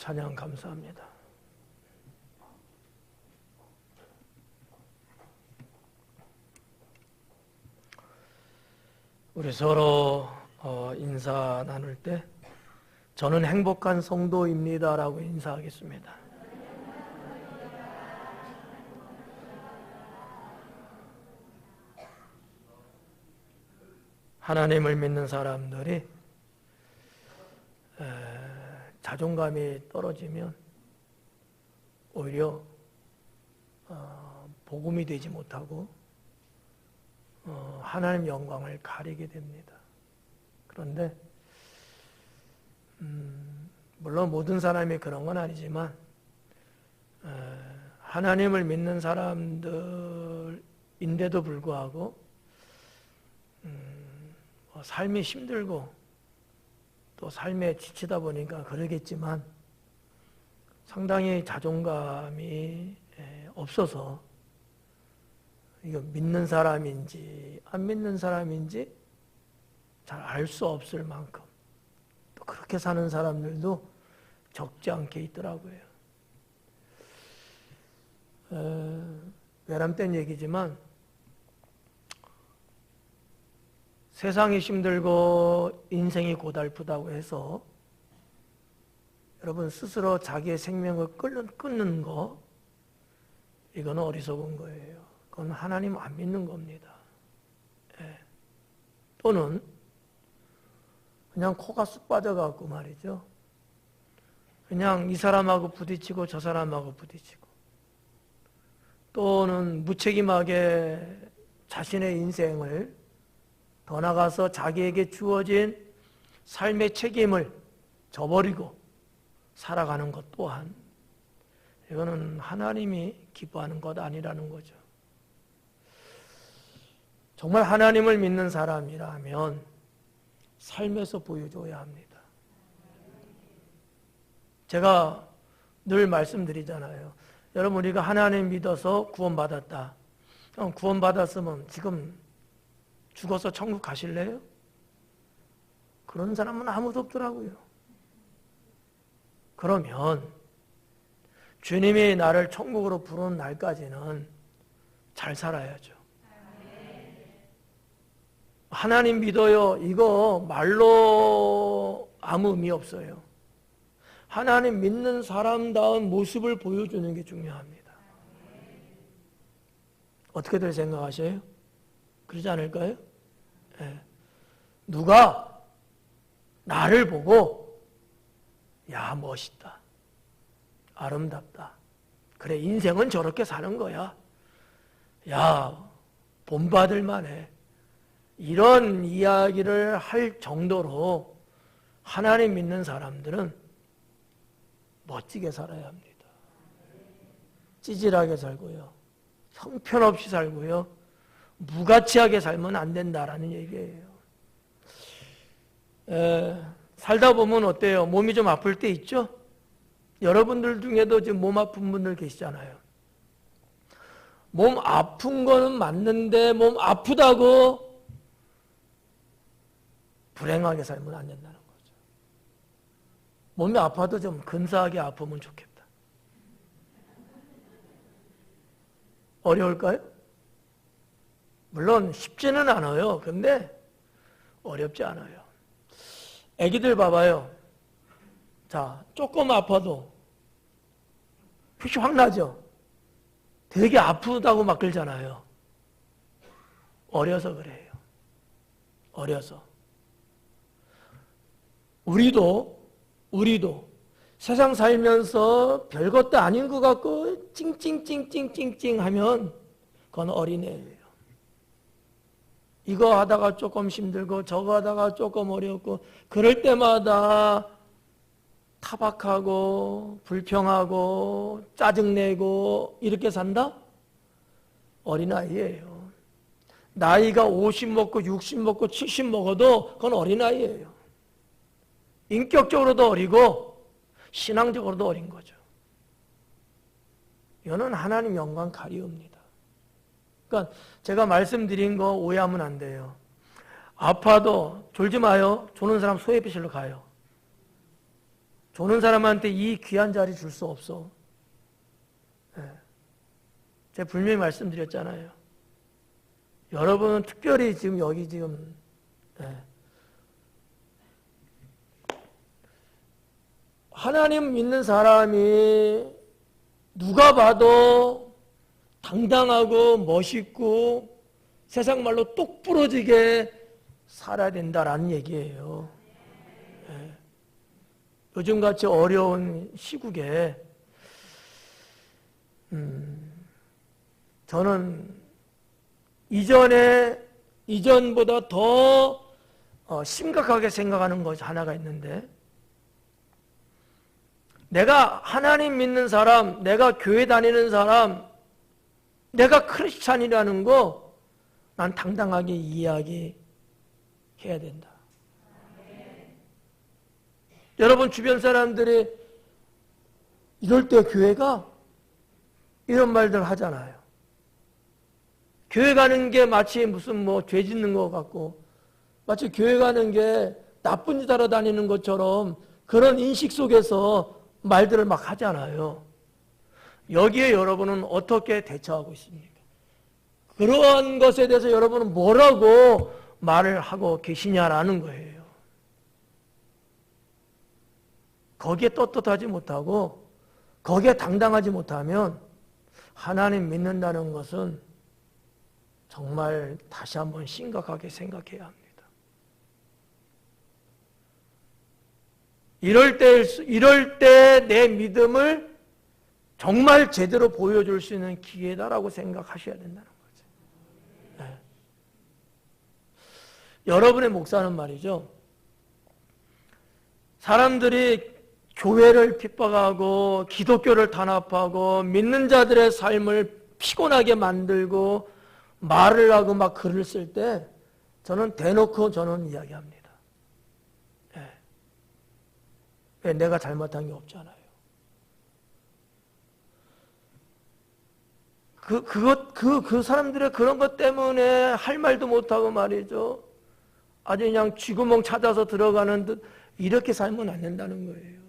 찬양 감사합니다. 우리 서로 인사 나눌 때 저는 행복한 성도입니다라고 인사하겠습니다. 하나님을 믿는 사람들이 자존감이 떨어지면 오히려 복음이 되지 못하고 하나님 영광을 가리게 됩니다. 그런데 물론 모든 사람이 그런 건 아니지만 하나님을 믿는 사람들인데도 불구하고 삶이 힘들고 또 삶에 지치다 보니까 그러겠지만 상당히 자존감이 없어서 이거 믿는 사람인지 안 믿는 사람인지 잘 알 수 없을 만큼 또 그렇게 사는 사람들도 적지 않게 있더라고요. 외람된 얘기지만 세상이 힘들고 인생이 고달프다고 해서 여러분 스스로 자기의 생명을 끊는 거 이거는 어리석은 거예요. 그건 하나님 안 믿는 겁니다. 또는 그냥 코가 쑥 빠져갖고 말이죠. 그냥 이 사람하고 부딪히고 저 사람하고 부딪히고 또는 무책임하게 자신의 인생을 더 나아가서 자기에게 주어진 삶의 책임을 저버리고 살아가는 것 또한 이거는 하나님이 기뻐하는 것 아니라는 거죠. 정말 하나님을 믿는 사람이라면 삶에서 보여줘야 합니다. 제가 늘 말씀드리잖아요. 여러분 우리가 하나님 믿어서 구원받았다. 구원받았으면 지금 죽어서 천국 가실래요? 그런 사람은 아무도 없더라고요. 그러면 주님이 나를 천국으로 부르는 날까지는 잘 살아야죠. 하나님 믿어요. 이거 말로 아무 의미 없어요. 하나님 믿는 사람다운 모습을 보여주는 게 중요합니다. 어떻게들 생각하셔요? 그러지 않을까요? 네. 누가 나를 보고 야 멋있다, 아름답다, 그래 인생은 저렇게 사는 거야, 야 본받을 만해, 이런 이야기를 할 정도로 하나님 믿는 사람들은 멋지게 살아야 합니다. 찌질하게 살고요, 형편없이 살고요, 무가치하게 살면 안 된다라는 얘기예요. 살다 보면 어때요? 몸이 좀 아플 때 있죠? 여러분들 중에도 지금 몸 아픈 분들 계시잖아요. 몸 아픈 거는 맞는데 몸 아프다고 불행하게 살면 안 된다는 거죠. 몸이 아파도 좀 근사하게 아프면 좋겠다. 어려울까요? 물론 쉽지는 않아요. 근데 어렵지 않아요. 애기들 봐봐요. 자, 조금 아파도 표시 확 나죠? 되게 아프다고 막 그러잖아요. 어려서 그래요. 어려서. 우리도 세상 살면서 별것도 아닌 것 같고 찡찡찡찡찡찡 하면 그건 어린애예요. 이거 하다가 조금 힘들고 저거 하다가 조금 어렵고 그럴 때마다 타박하고 불평하고 짜증내고 이렇게 산다? 어린아이예요. 나이가 50 먹고 60 먹고 70 먹어도 그건 어린아이예요. 인격적으로도 어리고 신앙적으로도 어린 거죠. 이거는 하나님 영광 가리웁니다. 그러니까 제가 말씀드린 거 오해하면 안 돼요. 아파도 졸지 마요. 조는 사람 소해비실로 가요. 조는 사람한테 이 귀한 자리 줄 수 없어. 예. 제가 분명히 말씀드렸잖아요. 여러분은 특별히 지금 여기 지금 예. 하나님 믿는 사람이 누가 봐도 당당하고 멋있고 세상 말로 똑부러지게 살아야 된다라는 얘기예요. 예. 요즘같이 어려운 시국에 저는 이전보다 더 심각하게 생각하는 것이 하나가 있는데, 내가 하나님 믿는 사람, 내가 교회 다니는 사람, 내가 크리스찬이라는 거 난 당당하게 이야기해야 된다. 여러분 주변 사람들이 이럴 때 교회가 이런 말들 하잖아요. 교회 가는 게 마치 무슨 뭐 죄 짓는 것 같고, 마치 교회 가는 게 나쁜 짓 하러 다니는 것처럼 그런 인식 속에서 말들을 막 하잖아요. 여기에 여러분은 어떻게 대처하고 있습니까? 그러한 것에 대해서 여러분은 뭐라고 말을 하고 계시냐라는 거예요. 거기에 떳떳하지 못하고 거기에 당당하지 못하면 하나님 믿는다는 것은 정말 다시 한번 심각하게 생각해야 합니다. 이럴 때 내 믿음을 정말 제대로 보여줄 수 있는 기회다라고 생각하셔야 된다는 거죠. 네. 여러분의 목사는 말이죠. 사람들이 교회를 핍박하고 기독교를 탄압하고 믿는 자들의 삶을 피곤하게 만들고 말을 하고 막 글을 쓸 때 저는 대놓고 이야기합니다. 왜? 내가 잘못한 게 없잖아요. 그 사람들의 그런 것 때문에 할 말도 못하고 말이죠. 아주 그냥 쥐구멍 찾아서 들어가는 듯 이렇게 살면 안 된다는 거예요.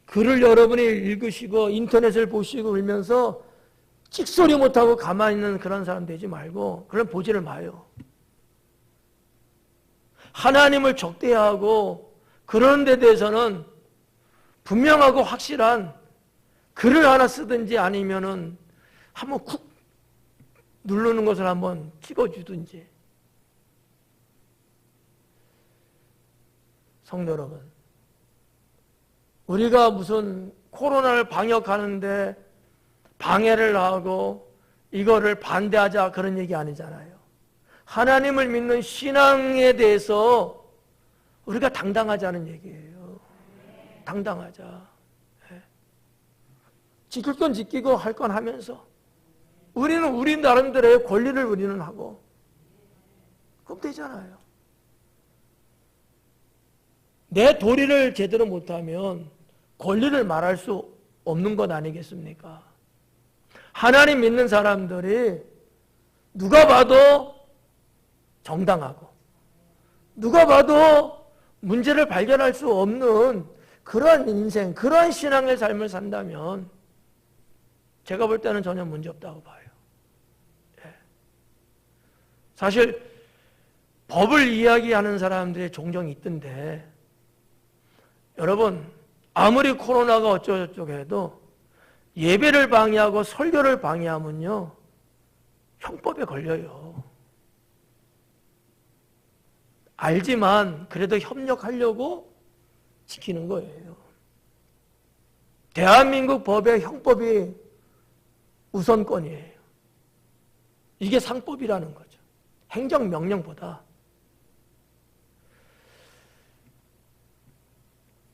글을 여러분이 읽으시고 인터넷을 보시고 울면서 찍소리 못하고 가만히 있는 그런 사람 되지 말고 그런 보지를 마요. 하나님을 적대하고 그런 데 대해서는 분명하고 확실한 글을 하나 쓰든지 아니면은 한번 쿡 누르는 것을 한번 찍어주든지. 성도 여러분, 우리가 무슨 코로나를 방역하는데 방해를 하고 이거를 반대하자 그런 얘기 아니잖아요. 하나님을 믿는 신앙에 대해서 우리가 당당하자는 얘기예요. 당당하자. 지킬 건 지키고 할 건 하면서 우리는 우리 나름대로의 권리를 우리는 하고 그럼 되잖아요. 내 도리를 제대로 못하면 권리를 말할 수 없는 것 아니겠습니까? 하나님 믿는 사람들이 누가 봐도 정당하고 누가 봐도 문제를 발견할 수 없는 그러한 인생, 그러한 신앙의 삶을 산다면 제가 볼 때는 전혀 문제 없다고 봐요. 사실 법을 이야기하는 사람들이 종종 있던데 여러분 아무리 코로나가 어쩌고저쩌고 해도 예배를 방해하고 설교를 방해하면요 형법에 걸려요. 알지만 그래도 협력하려고 지키는 거예요. 대한민국 법의 형법이 우선권이에요. 이게 상법이라는 거죠. 행정명령보다.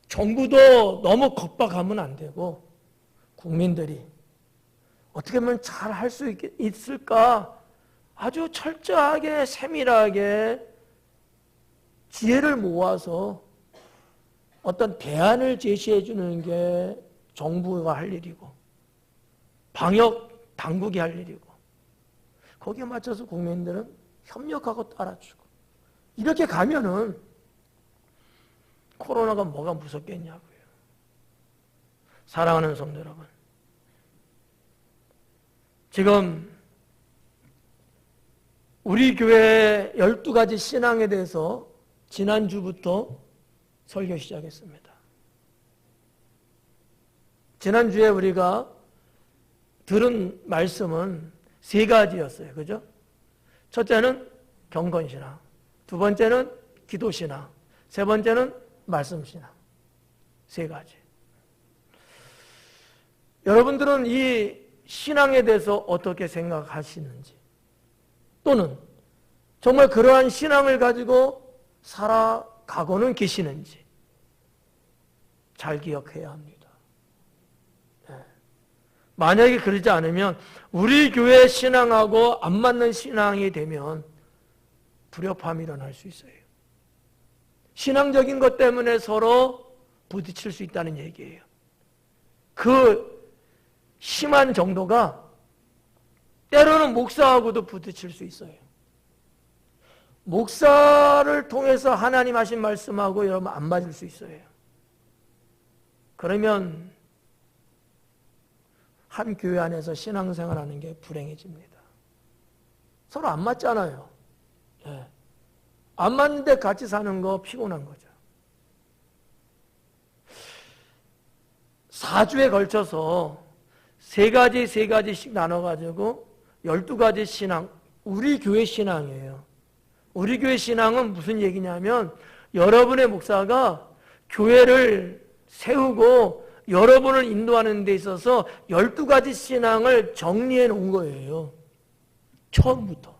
정부도 너무 겁박하면 안 되고 국민들이 어떻게 하면 잘 할 수 있을까 아주 철저하게 세밀하게 지혜를 모아서 어떤 대안을 제시해 주는 게 정부가 할 일이고 방역 당국이 할 일이고 거기에 맞춰서 국민들은 협력하고 따라주고 이렇게 가면은 코로나가 뭐가 무섭겠냐고요. 사랑하는 성도 여러분, 지금 우리 교회 12가지 신앙에 대해서 지난주부터 설교 시작했습니다. 지난주에 우리가 들은 말씀은 3가지였어요. 그죠? 첫째는 경건신앙, 두 번째는 기도신앙, 세 번째는 말씀신앙. 3가지. 여러분들은 이 신앙에 대해서 어떻게 생각하시는지, 또는 정말 그러한 신앙을 가지고 살아가고는 계시는지 잘 기억해야 합니다. 만약에 그러지 않으면 우리 교회 신앙하고 안 맞는 신앙이 되면 불협화음이 일어날 수 있어요. 신앙적인 것 때문에 서로 부딪힐 수 있다는 얘기예요. 그 심한 정도가 때로는 목사하고도 부딪힐 수 있어요. 목사를 통해서 하나님 하신 말씀하고 여러분 안 맞을 수 있어요. 그러면 한 교회 안에서 신앙생활하는 게 불행해집니다. 서로 안 맞잖아요. 예. 안 맞는데 같이 사는 거 피곤한 거죠. 4주에 걸쳐서 3가지씩 나눠가지고 12가지 신앙, 우리 교회 신앙이에요. 우리 교회 신앙은 무슨 얘기냐면 여러분의 목사가 교회를 세우고 여러분을 인도하는 데 있어서 12가지 신앙을 정리해 놓은 거예요. 처음부터.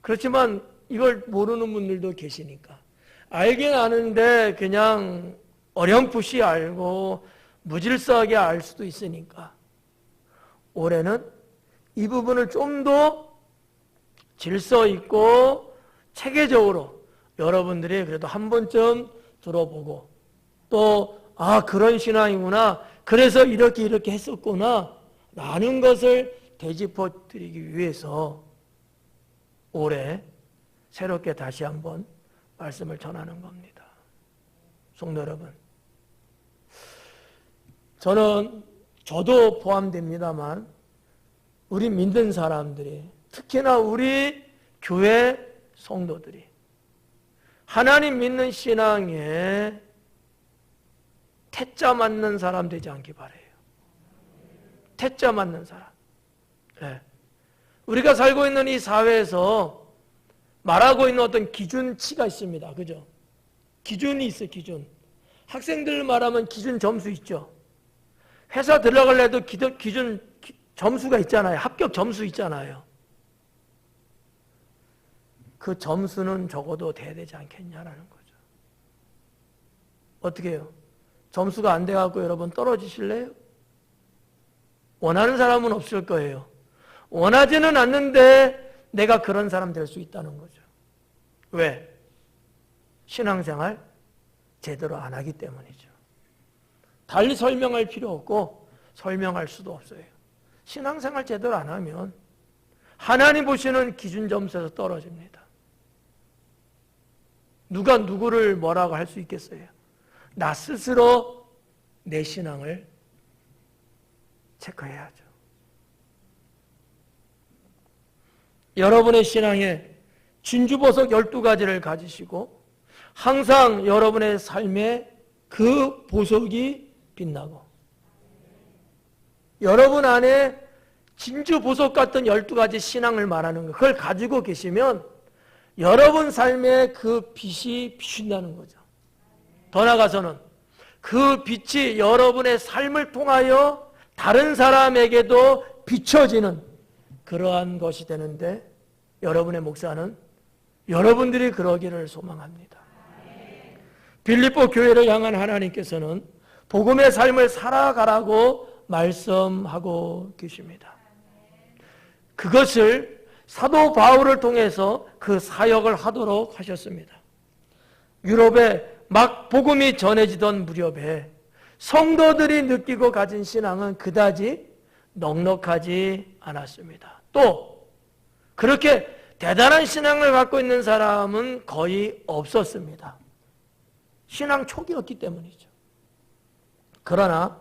그렇지만 이걸 모르는 분들도 계시니까. 알긴 아는데 그냥 어렴풋이 알고 무질서하게 알 수도 있으니까 올해는 이 부분을 좀 더 질서 있고 체계적으로 여러분들이 그래도 한 번쯤 들어보고 또 그런 신앙이구나, 그래서 이렇게 했었구나 라는 것을 되짚어 드리기 위해서 올해 새롭게 다시 한번 말씀을 전하는 겁니다. 성도 여러분, 저도 포함됩니다만 우리 믿는 사람들이, 특히나 우리 교회 성도들이 하나님 믿는 신앙에 태자 맞는 사람 되지 않기 바라요. 태자 맞는 사람. 네. 우리가 살고 있는 이 사회에서 말하고 있는 어떤 기준치가 있습니다. 그죠? 기준이 있어요. 기준. 학생들 말하면 기준 점수 있죠. 회사 들어가려도 기준 점수가 있잖아요. 합격 점수 있잖아요. 그 점수는 적어도 돼야 되지 않겠냐라는 거죠. 어떻게 해요? 점수가 안 돼갖고 여러분 떨어지실래요? 원하는 사람은 없을 거예요. 원하지는 않는데 내가 그런 사람 될 수 있다는 거죠. 왜? 신앙생활 제대로 안 하기 때문이죠. 달리 설명할 필요 없고 설명할 수도 없어요. 신앙생활 제대로 안 하면 하나님 보시는 기준 점수에서 떨어집니다. 누가 누구를 뭐라고 할 수 있겠어요? 나 스스로 내 신앙을 체크해야죠. 여러분의 신앙에 진주보석 12가지를 가지시고 항상 여러분의 삶에 그 보석이 빛나고 여러분 안에 진주보석 같은 12가지 신앙을 말하는 거, 그걸 가지고 계시면 여러분 삶에 그 빛이 비춘다는 거죠. 더 나아가서는 그 빛이 여러분의 삶을 통하여 다른 사람에게도 비춰지는 그러한 것이 되는데 여러분의 목사는 여러분들이 그러기를 소망합니다. 빌립보 교회를 향한 하나님께서는 복음의 삶을 살아가라고 말씀하고 계십니다. 그것을 사도 바울을 통해서 그 사역을 하도록 하셨습니다. 유럽에 막 복음이 전해지던 무렵에 성도들이 느끼고 가진 신앙은 그다지 넉넉하지 않았습니다. 또 그렇게 대단한 신앙을 갖고 있는 사람은 거의 없었습니다. 신앙 초기였기 때문이죠. 그러나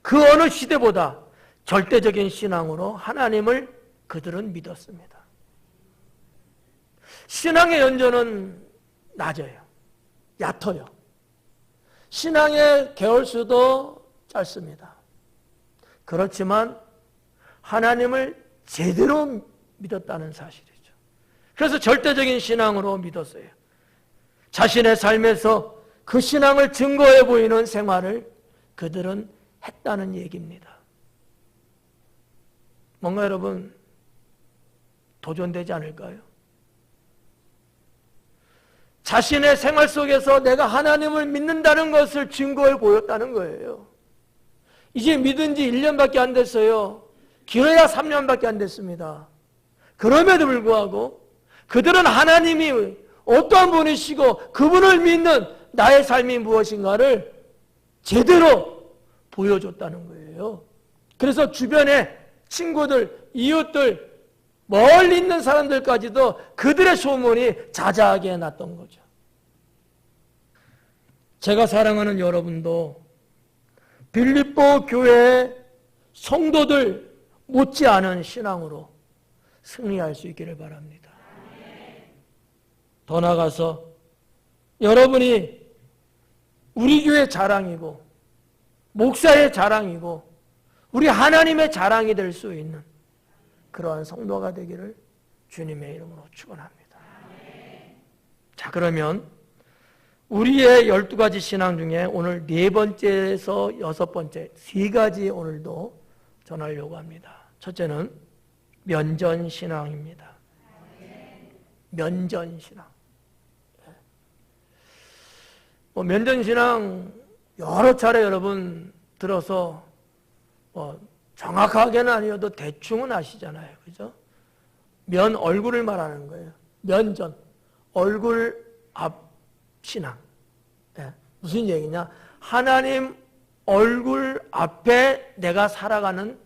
그 어느 시대보다 절대적인 신앙으로 하나님을 그들은 믿었습니다. 신앙의 연조는 낮아요. 얕아요. 신앙의 개월수도 짧습니다. 그렇지만 하나님을 제대로 믿었다는 사실이죠. 그래서 절대적인 신앙으로 믿었어요. 자신의 삶에서 그 신앙을 증거해 보이는 생활을 그들은 했다는 얘기입니다. 뭔가 여러분 도전되지 않을까요? 자신의 생활 속에서 내가 하나님을 믿는다는 것을 증거해 보였다는 거예요. 이제 믿은 지 1년밖에 안 됐어요. 길어야 3년밖에 안 됐습니다. 그럼에도 불구하고 그들은 하나님이 어떠한 분이시고 그분을 믿는 나의 삶이 무엇인가를 제대로 보여줬다는 거예요. 그래서 주변에 친구들, 이웃들, 멀리 있는 사람들까지도 그들의 소문이 자자하게 났던 거죠. 제가 사랑하는 여러분도 빌립보 교회의 성도들 못지않은 신앙으로 승리할 수 있기를 바랍니다. 더 나아가서 여러분이 우리 교회의 자랑이고 목사의 자랑이고 우리 하나님의 자랑이 될 수 있는 그러한 성도가 되기를 주님의 이름으로 축원합니다. 자, 그러면 우리의 12가지 신앙 중에 오늘 4번째에서 6번째 3가지 오늘도 전하려고 합니다. 첫째는 면전신앙입니다. 면전신앙. 면전신앙 여러 차례 여러분 들어서 정확하게는 아니어도 대충은 아시잖아요. 그죠? 면 얼굴을 말하는 거예요. 면전, 얼굴 앞 신앙. 네. 무슨 얘기냐? 하나님 얼굴 앞에 내가 살아가는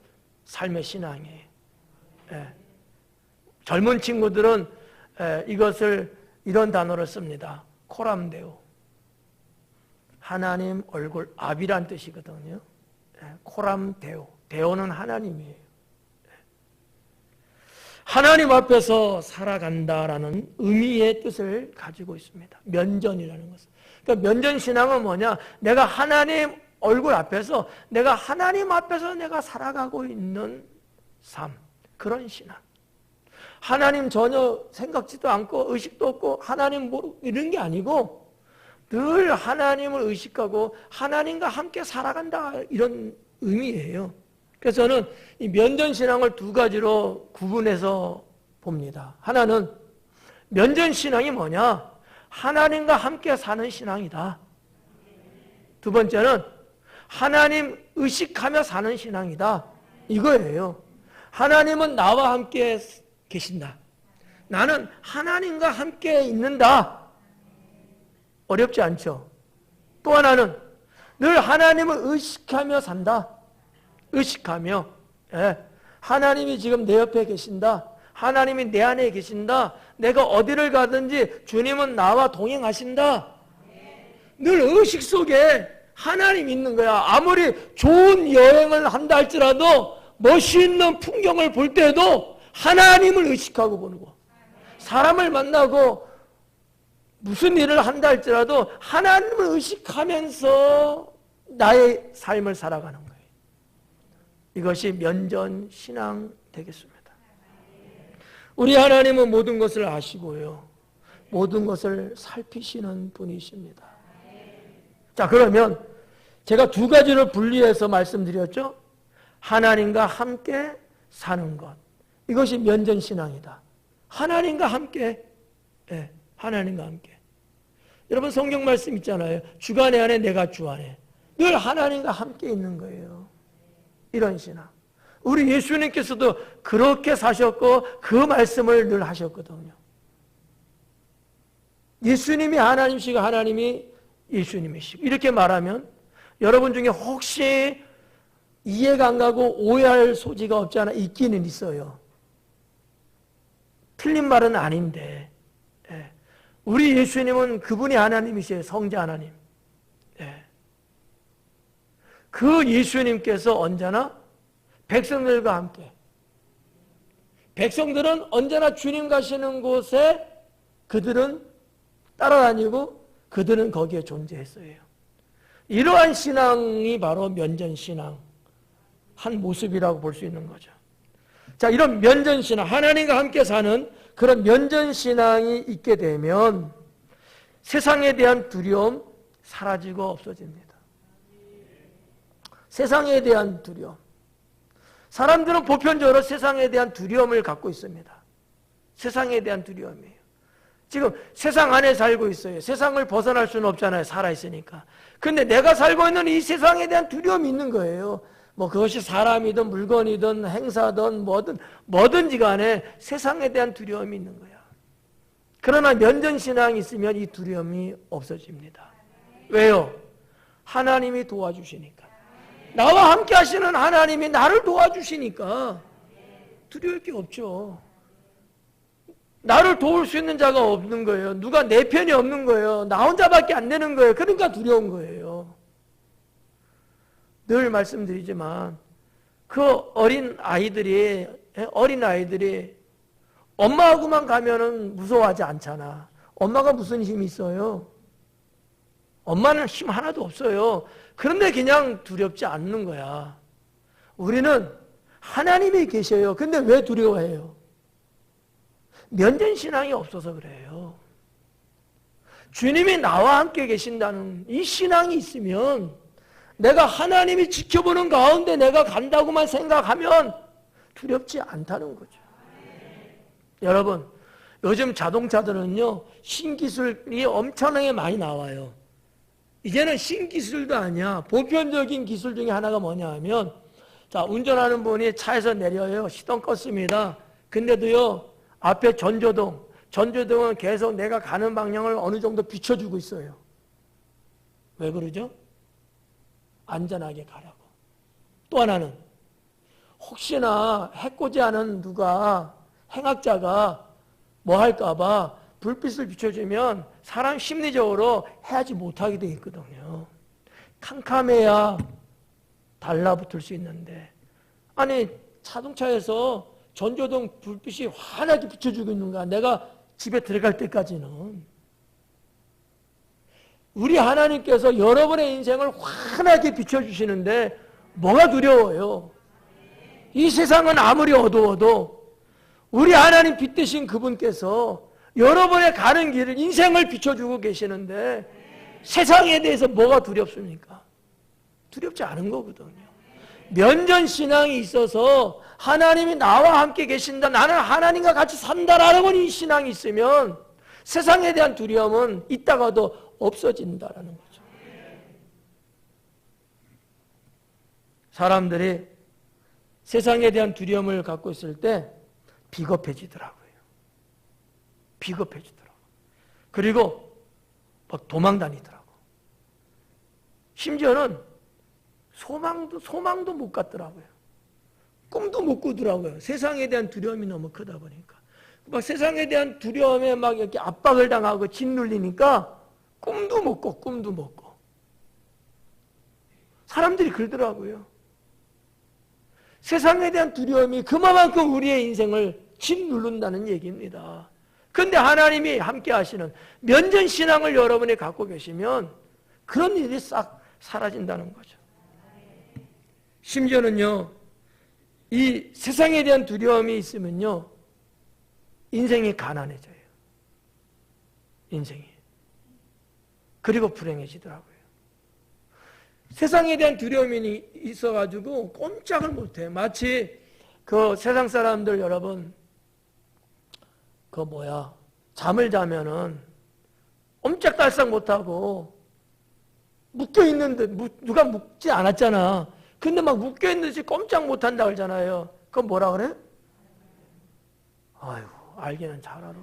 삶의 신앙이에요. 네. 젊은 친구들은 이것을 이런 단어를 씁니다. 코람데오. 하나님 얼굴 앞이란 뜻이거든요. 코람데오. 데오는 하나님이에요. 하나님 앞에서 살아간다라는 의미의 뜻을 가지고 있습니다. 면전이라는 것은. 그러니까 면전신앙은 뭐냐? 내가 하나님 얼굴 앞에서 내가 하나님 앞에서 내가 살아가고 있는 삶. 그런 신앙. 하나님 전혀 생각지도 않고 의식도 없고 하나님 모르고 이런 게 아니고 늘 하나님을 의식하고 하나님과 함께 살아간다 이런 의미예요. 그래서 저는 이 면전신앙을 2가지로 구분해서 봅니다. 하나는 면전신앙이 뭐냐? 하나님과 함께 사는 신앙이다. 2번째는 하나님 의식하며 사는 신앙이다. 이거예요. 하나님은 나와 함께 계신다. 나는 하나님과 함께 있는다. 어렵지 않죠? 또 하나는 늘 하나님을 의식하며 산다. 의식하며 하나님이 지금 내 옆에 계신다. 하나님이 내 안에 계신다. 내가 어디를 가든지 주님은 나와 동행하신다. 늘 의식 속에 하나님 있는 거야. 아무리 좋은 여행을 한다 할지라도 멋있는 풍경을 볼 때도 하나님을 의식하고 보는 거. 사람을 만나고 무슨 일을 한다 할지라도 하나님을 의식하면서 나의 삶을 살아가는 거예요. 이것이 면전신앙 되겠습니다. 우리 하나님은 모든 것을 아시고요. 모든 것을 살피시는 분이십니다. 자, 그러면 제가 2가지를 분리해서 말씀드렸죠. 하나님과 함께 사는 것. 이것이 면전신앙이다. 하나님과 함께, 하나님과 함께. 여러분 성경 말씀 있잖아요. 주가 내 안에 내가 주 안에. 늘 하나님과 함께 있는 거예요. 이런 신앙. 우리 예수님께서도 그렇게 사셨고 그 말씀을 늘 하셨거든요. 예수님이 하나님이시고 하나님이 예수님이시고 이렇게 말하면 여러분 중에 혹시 이해가 안 가고 오해할 소지가 없지 않아 있기는 있어요. 틀린 말은 아닌데, 예. 우리 예수님은 그분이 하나님이세요. 성자 하나님. 예. 그 예수님께서 언제나 백성들과 함께, 백성들은 언제나 주님 가시는 곳에 그들은 따라다니고 그들은 거기에 존재했어요. 이러한 신앙이 바로 면전신앙 한 모습이라고 볼 수 있는 거죠. 자, 이런 면전신앙, 하나님과 함께 사는 그런 면전신앙이 있게 되면 세상에 대한 두려움 사라지고 없어집니다. 세상에 대한 두려움. 사람들은 보편적으로 세상에 대한 두려움을 갖고 있습니다. 세상에 대한 두려움이에요. 지금 세상 안에 살고 있어요. 세상을 벗어날 수는 없잖아요. 살아있으니까. 근데 내가 살고 있는 이 세상에 대한 두려움이 있는 거예요. 뭐 그것이 사람이든 물건이든 행사든 뭐든지 간에 세상에 대한 두려움이 있는 거야. 그러나 면전신앙이 있으면 이 두려움이 없어집니다. 왜요? 하나님이 도와주시니까. 나와 함께 하시는 하나님이 나를 도와주시니까 두려울 게 없죠. 나를 도울 수 있는 자가 없는 거예요. 누가 내 편이 없는 거예요. 나 혼자밖에 안 되는 거예요. 그러니까 두려운 거예요. 늘 말씀드리지만 그 어린 아이들이 엄마하고만 가면은 무서워하지 않잖아. 엄마가 무슨 힘이 있어요? 엄마는 힘 하나도 없어요. 그런데 그냥 두렵지 않는 거야. 우리는 하나님이 계셔요. 근데 왜 두려워해요? 면전신앙이 없어서 그래요. 주님이 나와 함께 계신다는 이 신앙이 있으면 내가 하나님이 지켜보는 가운데 내가 간다고만 생각하면 두렵지 않다는 거죠. 여러분, 요즘 자동차들은요, 신기술이 엄청나게 많이 나와요. 이제는 신기술도 아니야. 보편적인 기술 중에 하나가 뭐냐 하면, 자, 운전하는 분이 차에서 내려요. 시동 껐습니다. 근데도요, 앞에 전조등은 계속 내가 가는 방향을 어느 정도 비춰주고 있어요. 왜 그러죠? 안전하게 가라고. 또 하나는 혹시나 해코지하는 행악자가 뭐 할까봐 불빛을 비춰주면 사람 심리적으로 해하지 못하게 돼 있거든요. 캄캄해야 달라붙을 수 있는데, 아니 자동차에서 전조등 불빛이 환하게 비춰주고 있는 거야. 내가 집에 들어갈 때까지는. 우리 하나님께서 여러분의 인생을 환하게 비춰주시는데 뭐가 두려워요? 이 세상은 아무리 어두워도 우리 하나님 빛 대신 그분께서 여러분의 가는 길을, 인생을 비춰주고 계시는데 세상에 대해서 뭐가 두렵습니까? 두렵지 않은 거거든요. 면전신앙이 있어서 하나님이 나와 함께 계신다, 나는 하나님과 같이 산다라는 이 신앙이 있으면 세상에 대한 두려움은 있다가도 없어진다라는 거죠. 사람들이 세상에 대한 두려움을 갖고 있을 때 비겁해지더라고요. 비겁해지더라고요. 그리고 막 도망다니더라고. 심지어는 소망도 못 갖더라고요. 꿈도 못 꾸더라고요. 세상에 대한 두려움이 너무 크다 보니까. 막 세상에 대한 두려움에 막 이렇게 압박을 당하고 짓눌리니까 꿈도 못 꿔. 사람들이 그러더라고요. 세상에 대한 두려움이 그만큼 우리의 인생을 짓누른다는 얘기입니다. 그런데 하나님이 함께 하시는 면전신앙을 여러분이 갖고 계시면 그런 일이 싹 사라진다는 거죠. 심지어는요, 이 세상에 대한 두려움이 있으면요, 인생이 가난해져요. 인생이. 그리고 불행해지더라고요. 세상에 대한 두려움이 있어가지고 꼼짝을 못해. 마치 그 세상 사람들 여러분, 잠을 자면은 옴짝달싹 못하고 묶여있는데, 누가 묶지 않았잖아. 근데 막 묶여있는 듯이 꼼짝 못한다 그러잖아요. 그건 뭐라 그래? 아이고, 알기는 잘 알아.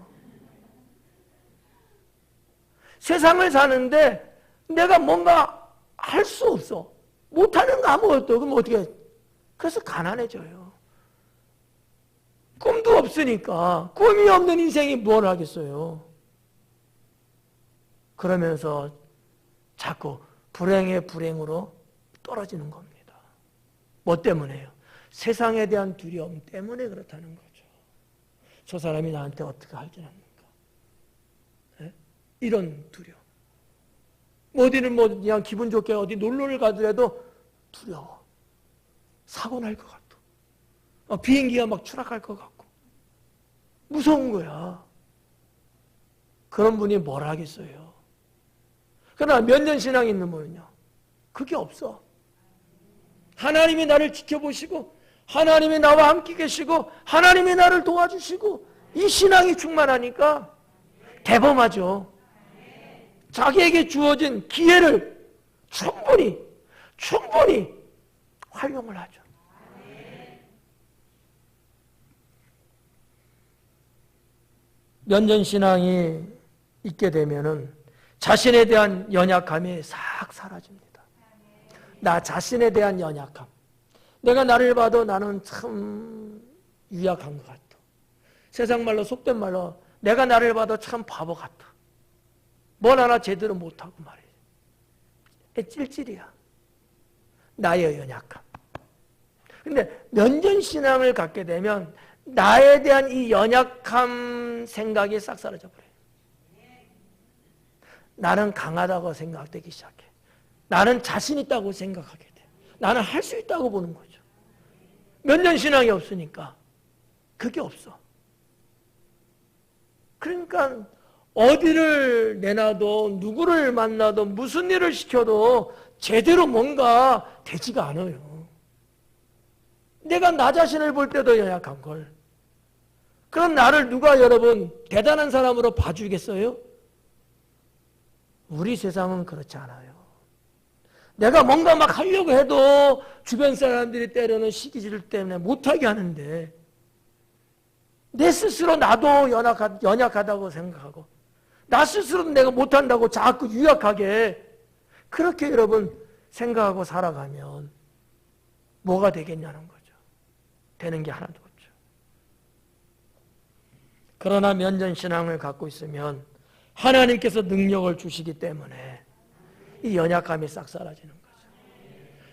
세상을 사는데 내가 뭔가 할 수 없어. 못하는 거 아무것도. 그럼 어떻게 해? 그래서 가난해져요. 꿈도 없으니까 꿈이 없는 인생이 뭘 하겠어요. 그러면서 자꾸 불행의 불행으로 떨어지는 겁니다. 뭐 때문에요? 세상에 대한 두려움 때문에 그렇다는 거죠. 저 사람이 나한테 어떻게 할지 않는가? 네? 이런 두려움. 어디는 그냥 기분 좋게 어디 놀러를 가더라도 두려워. 사고 날 것 같고, 비행기가 막 추락할 것 같고, 무서운 거야. 그런 분이 뭘 하겠어요? 그러나 면전신앙이 있는 분은요, 그게 없어. 하나님이 나를 지켜보시고, 하나님이 나와 함께 계시고, 하나님이 나를 도와주시고, 이 신앙이 충만하니까 대범하죠. 자기에게 주어진 기회를 충분히 활용을 하죠. 면전신앙이 있게 되면은 자신에 대한 연약함이 싹 사라집니다. 나 자신에 대한 연약함. 내가 나를 봐도 나는 참 유약한 것 같아. 세상 말로 속된 말로 내가 나를 봐도 참 바보 같아. 뭘 하나 제대로 못하고 말이야. 찔찔이야. 나의 연약함. 근데 면전신앙을 갖게 되면 나에 대한 이 연약함 생각이 싹 사라져 버려요. 나는 강하다고 생각되기 시작해. 나는 자신 있다고 생각하게 돼. 나는 할 수 있다고 보는 거죠. 면전신앙이 없으니까 그게 없어. 그러니까 어디를 내놔도 누구를 만나도 무슨 일을 시켜도 제대로 뭔가 되지가 않아요. 내가 나 자신을 볼 때도 연약한 걸. 그럼 나를 누가 여러분 대단한 사람으로 봐주겠어요? 우리 세상은 그렇지 않아요. 내가 뭔가 막 하려고 해도 주변 사람들이 때로는 시기질 때문에 못하게 하는데 내 스스로 나도 연약하다고 생각하고 나 스스로도 내가 못한다고 자꾸 유약하게 그렇게 여러분 생각하고 살아가면 뭐가 되겠냐는 거죠. 되는 게 하나도 없죠. 그러나 면전신앙을 갖고 있으면 하나님께서 능력을 주시기 때문에 이 연약함이 싹 사라지는 거죠.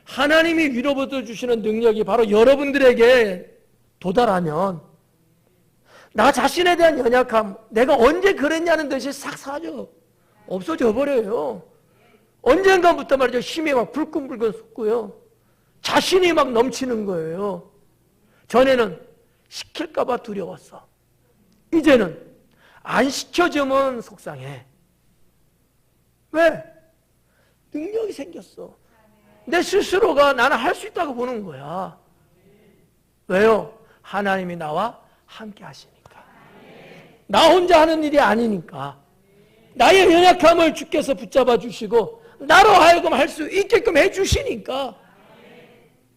하나님이 위로부터 주시는 능력이 바로 여러분들에게 도달하면 나 자신에 대한 연약함, 내가 언제 그랬냐는 듯이 싹 사라져. 없어져 버려요. 언젠가부터 말이죠. 힘이 막 불끈불끈 솟고요. 자신이 막 넘치는 거예요. 전에는 시킬까봐 두려웠어. 이제는 안 시켜주면 속상해. 왜? 능력이 생겼어. 내 스스로가 나는 할 수 있다고 보는 거야. 왜요? 하나님이 나와 함께 하시니까. 나 혼자 하는 일이 아니니까. 나의 연약함을 주께서 붙잡아 주시고 나로 하여금 할 수 있게끔 해 주시니까.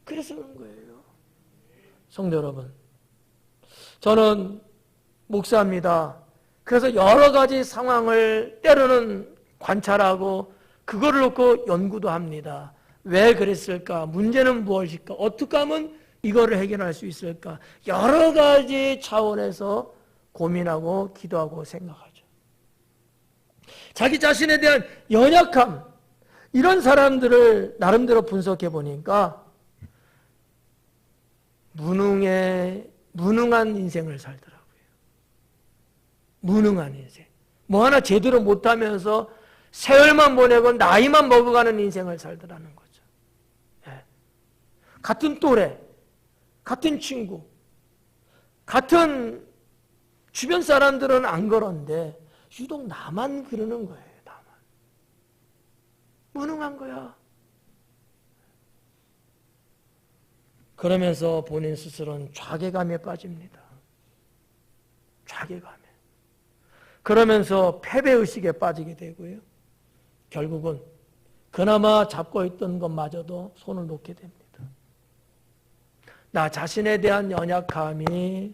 그래서 그런 거예요. 성도 여러분, 저는 목사입니다. 그래서 여러 가지 상황을 때로는 관찰하고 그거를 놓고 연구도 합니다. 왜 그랬을까? 문제는 무엇일까? 어떻게 하면 이거를 해결할 수 있을까? 여러 가지 차원에서 고민하고 기도하고 생각하죠. 자기 자신에 대한 연약함, 이런 사람들을 나름대로 분석해 보니까 무능한 인생을 살더라고요. 무능한 인생. 뭐 하나 제대로 못하면서 세월만 보내고 나이만 먹어가는 인생을 살더라는 거죠. 예. 같은 또래, 같은 친구, 같은 주변 사람들은 안 그런데 유독 나만 그러는 거예요. 나만. 무능한 거야. 그러면서 본인 스스로는 좌계감에 빠집니다. 좌계감에. 그러면서 패배의식에 빠지게 되고요. 결국은 그나마 잡고 있던 것마저도 손을 놓게 됩니다. 나 자신에 대한 연약함이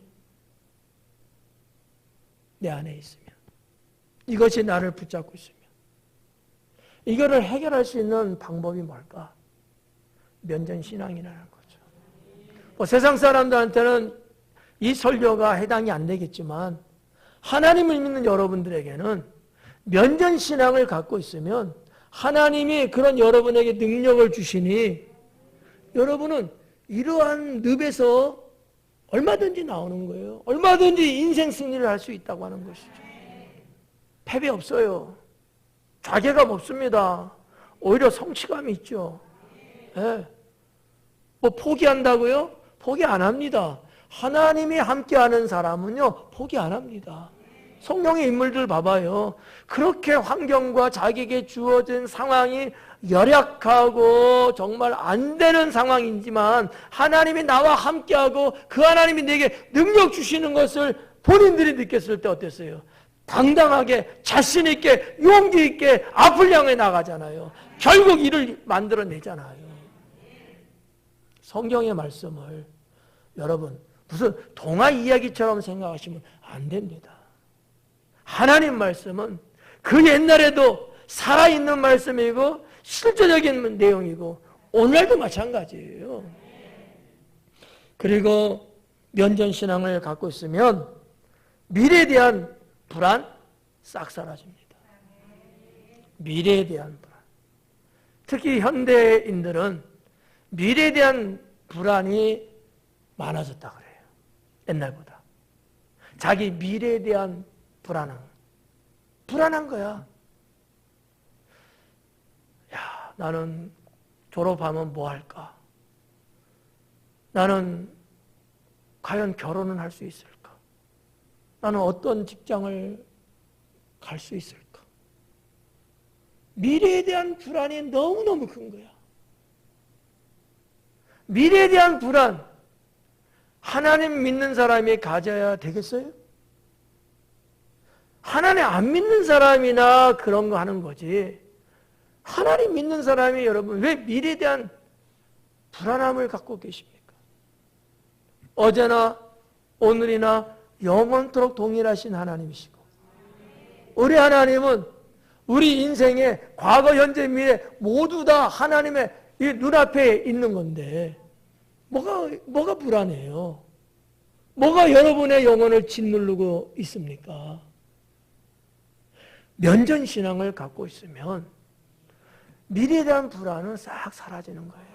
내 안에 있으면, 이것이 나를 붙잡고 있으면, 이거를 해결할 수 있는 방법이 뭘까? 면전신앙이라는 거죠. 세상 사람들한테는 이 설교가 해당이 안 되겠지만 하나님을 믿는 여러분들에게는 면전신앙을 갖고 있으면 하나님이 그런 여러분에게 능력을 주시니 여러분은 이러한 늪에서 얼마든지 나오는 거예요. 얼마든지 인생 승리를 할 수 있다고 하는 것이죠. 패배 없어요. 자괴감 없습니다. 오히려 성취감이 있죠. 네. 뭐 포기한다고요? 포기 안 합니다. 하나님이 함께하는 사람은요 포기 안 합니다. 성령의 인물들 봐봐요. 그렇게 환경과 자기에게 주어진 상황이 열악하고 정말 안 되는 상황이지만 하나님이 나와 함께하고 그 하나님이 내게 능력 주시는 것을 본인들이 느꼈을 때 어땠어요? 당당하게 자신 있게 용기 있게 앞을 향해 나가잖아요. 결국 일을 만들어내잖아요. 성경의 말씀을 여러분 무슨 동화 이야기처럼 생각하시면 안 됩니다. 하나님 말씀은 그 옛날에도 살아있는 말씀이고 실제적인 내용이고 오늘도 마찬가지예요. 그리고 면전신앙을 갖고 있으면 미래에 대한 불안 싹 사라집니다. 미래에 대한 불안. 특히 현대인들은 미래에 대한 불안이 많아졌다 그래요. 옛날보다. 자기 미래에 대한 불안한 거야. 야, 나는 졸업하면 뭐 할까? 나는 과연 결혼은 할 수 있을까? 나는 어떤 직장을 갈 수 있을까? 미래에 대한 불안이 너무너무 큰 거야. 미래에 대한 불안, 하나님 믿는 사람이 가져야 되겠어요? 하나님 안 믿는 사람이나 그런 거 하는 거지. 하나님 믿는 사람이 여러분 왜 미래에 대한 불안함을 갖고 계십니까? 어제나 오늘이나 영원토록 동일하신 하나님이시고 우리 하나님은 우리 인생의 과거, 현재, 미래 모두 다 하나님의 이 눈앞에 있는 건데 뭐가 불안해요? 뭐가 여러분의 영혼을 짓누르고 있습니까? 면전신앙을 갖고 있으면 미래에 대한 불안은 싹 사라지는 거예요.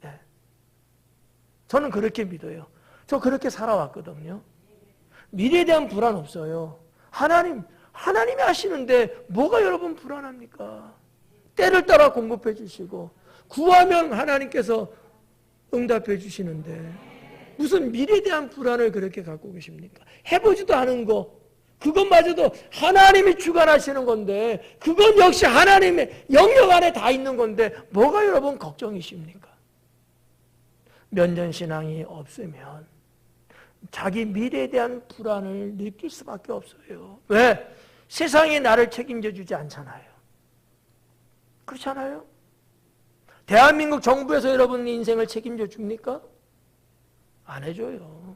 네. 저는 그렇게 믿어요. 저 그렇게 살아왔거든요. 미래에 대한 불안 없어요. 하나님이 하시는데 뭐가 여러분 불안합니까? 때를 따라 공급해 주시고 구하면 하나님께서 응답해 주시는데 무슨 미래에 대한 불안을 그렇게 갖고 계십니까? 해보지도 않은 거 그것마저도 하나님이 주관하시는 건데 그건 역시 하나님의 영역 안에 다 있는 건데 뭐가 여러분 걱정이십니까? 면전신앙이 없으면 자기 미래에 대한 불안을 느낄 수밖에 없어요. 왜? 세상이 나를 책임져 주지 않잖아요. 그렇잖아요? 대한민국 정부에서 여러분 인생을 책임져 줍니까? 안 해줘요.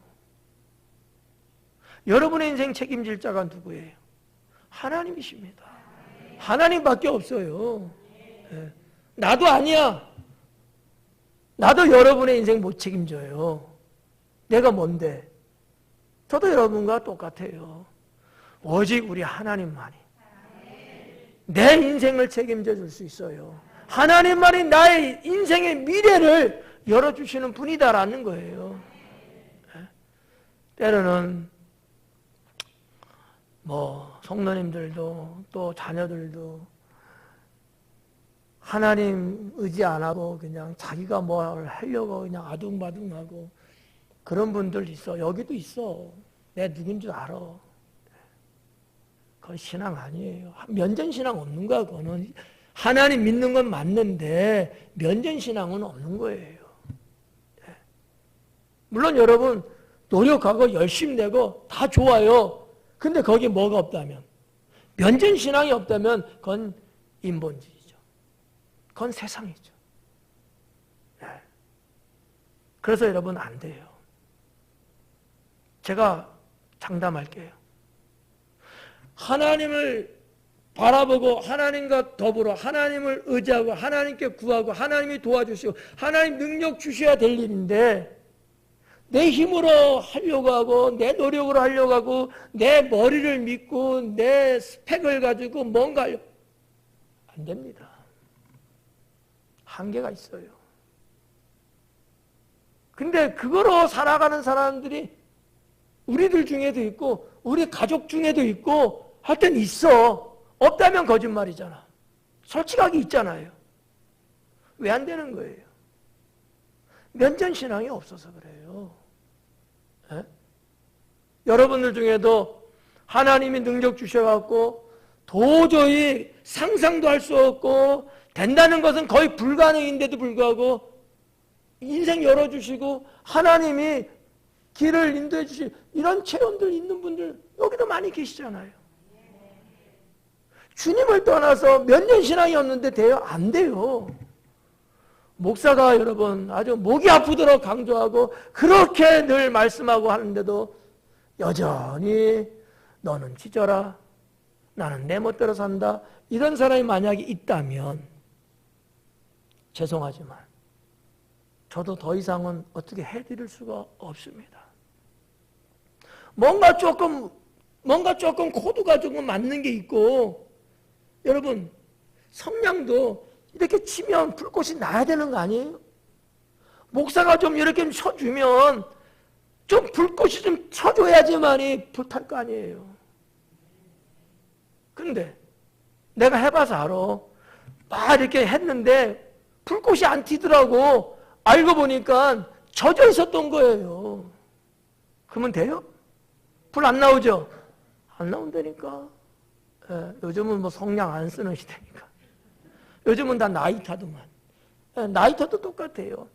여러분의 인생 책임질 자가 누구예요? 하나님이십니다. 하나님밖에 없어요. 네. 나도 아니야. 나도 여러분의 인생 못 책임져요. 내가 뭔데? 저도 여러분과 똑같아요. 오직 우리 하나님만이 내 인생을 책임져 줄 수 있어요. 하나님만이 나의 인생의 미래를 열어주시는 분이다라는 거예요. 네. 때로는 성도님들도 또 자녀들도 하나님 의지 안 하고 그냥 자기가 뭘 하려고 그냥 아둥바둥하고 그런 분들 있어. 여기도 있어. 내가 누군지 알아. 그건 신앙 아니에요. 면전신앙 없는 거야. 그거는 하나님 믿는 건 맞는데 면전신앙은 없는 거예요. 물론 여러분 노력하고 열심히 내고 다 좋아요. 근데 거기에 뭐가 없다면 면전신앙이 없다면 그건 인본주의죠. 그건 세상이죠. 그래서 여러분 안 돼요. 제가 장담할게요. 하나님을 바라보고 하나님과 더불어 하나님을 의지하고 하나님께 구하고 하나님이 도와주시고 하나님 능력 주셔야 될 일인데 내 힘으로 하려고 하고 내 노력으로 하려고 하고 내 머리를 믿고 내 스펙을 가지고 뭔가 하려고 안 됩니다. 한계가 있어요. 근데 그거로 살아가는 사람들이 우리들 중에도 있고 우리 가족 중에도 있고 할 땐 있어. 없다면 거짓말이잖아. 솔직하게 있잖아요. 왜 안 되는 거예요? 면전신앙이 없어서 그래요. 에? 여러분들 중에도 하나님이 능력 주셔갖고 도저히 상상도 할 수 없고 된다는 것은 거의 불가능인데도 불구하고 인생 열어주시고 하나님이 길을 인도해 주시고 이런 체험들 있는 분들 여기도 많이 계시잖아요. 주님을 떠나서 몇 년 신앙이 없는데 돼요? 안 돼요. 목사가 여러분 아주 목이 아프도록 강조하고 그렇게 늘 말씀하고 하는데도 여전히 너는 찢어라, 나는 내 멋대로 산다, 이런 사람이 만약에 있다면 죄송하지만 저도 더 이상은 어떻게 해드릴 수가 없습니다. 뭔가 조금 코드가 조금 맞는 게 있고, 여러분 성냥도 이렇게 치면 불꽃이 나야 되는 거 아니에요? 목사가 좀 이렇게 좀 쳐주면 좀 불꽃이 좀 쳐줘야지만이 불탈 거 아니에요. 근데 내가 해봐서 알아. 막 이렇게 했는데 불꽃이 안 튀더라고. 알고 보니까 젖어 있었던 거예요. 그러면 돼요? 불 안 나오죠? 안 나온다니까. 예, 요즘은 뭐 성냥 안 쓰는 시대니까. 요즘은 다 나이타도만. 예, 나이타도 똑같아요.